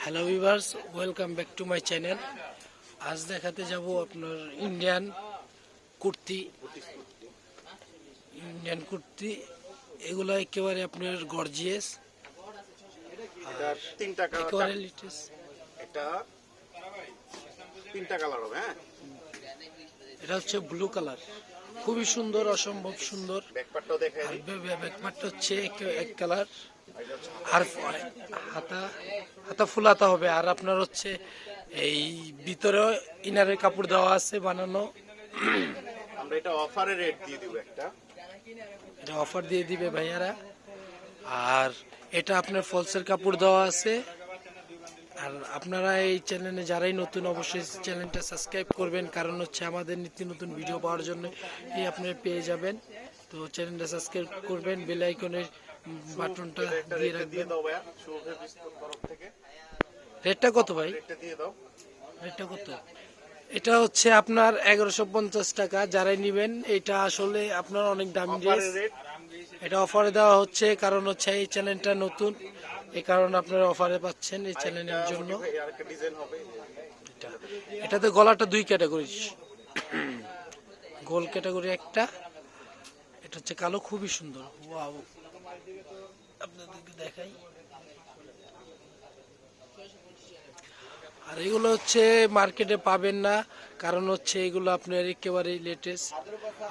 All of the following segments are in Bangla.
Hello viewers, welcome back to my channel. আজ দেখাতে যাব আপনার ইন্ডিয়ান কুর্তি। এগুলো একেবারে আপনার গর্জিয়াস, এটা একেবারে লেটেস্ট। এটা তিনটা কালার হবে। হ্যাঁ, এটা হচ্ছে ব্লু কালার, খুবই সুন্দর, অসম্ভব সুন্দর। ব্যাকপার্টটাও দেখাই আর দিই। ব্যাকপার্টটা হচ্ছে এক কালার, আর হাতা হাতা ফুল হাতা হবে। আর আপনার হচ্ছে এই ভিতরে ইনারের কাপড় দেওয়া আছে বানানো। আমরা এটা অফারে রেট দিয়ে দিব একটা। এটা অফার দিয়ে দিবে ভাইয়ারা। আর এটা আপনার ফলসের কাপড় দেওয়া আছে। আর আপনারা এই চ্যানেলে যারাই নতুন, অবশ্যই চ্যানেলটা সাবস্ক্রাইব করবেন, কারণ হচ্ছে আমাদের নিত্য নতুন ভিডিও পাওয়ার জন্য এই আপনারা পেয়ে যাবেন। তো চ্যানেলটা সাবস্ক্রাইব করবেন, বেল আইকনের বাটনটা একটা দিয়ে রেটটা দিয়ে রাখবেন। দাও ভাইয়া, শুভে বিস্কুট তরফ থেকে রেটটা কত ভাই? রেটটা দিয়ে দাও। রেটটা কত? এটা হচ্ছে আপনার 1150 টাকা। যারাই নেবেন, এটা আসলে আপনার অনেক দামি ড্রেস। অফারে রেট। এটা অফারে দেওয়া হচ্ছে, কারণ হচ্ছে এই চ্যানেলটা নতুন, এই কারণে আপনারা অফারে পাচ্ছেন এই চ্যানেলের জন্য। আরেকটা ডিজাইন হবে। এটাতে গলাটা দুই ক্যাটাগরি, গোল ক্যাটাগরি একটা, এটা হচ্ছে কালো, খুবই সুন্দর। ওয়াও, আপনাদেরকে দেখাই। আর এগুলো হচ্ছে মার্কেটে পাবেন না, কারণ হচ্ছে এগুলো আপনার একেবারেই লেটেস্ট,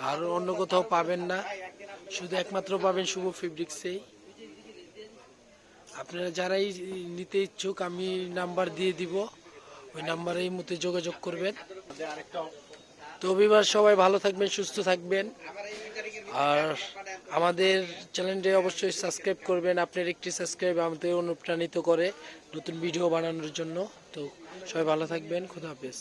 আর অন্য কোথাও পাবেন না, শুধু একমাত্র পাবেন শুভ ফেব্রিক্সেই। আপনারা যারাই নিতে ইচ্ছুক, আমি নাম্বার দিয়ে দিব, ওই নাম্বারে এই মুহূর্তে যোগাযোগ করবেন। তো বিবার সবাই ভালো থাকবেন, সুস্থ থাকবেন, আর আমাদের চ্যানেলটি অবশ্যই সাবস্ক্রাইব করবেন। আপনার একটি সাবস্ক্রাইব আমাদের অনুপ্রাণিত করে নতুন ভিডিও বানানোর জন্য। তো সবাই ভালো থাকবেন, খুদা হাফেজ।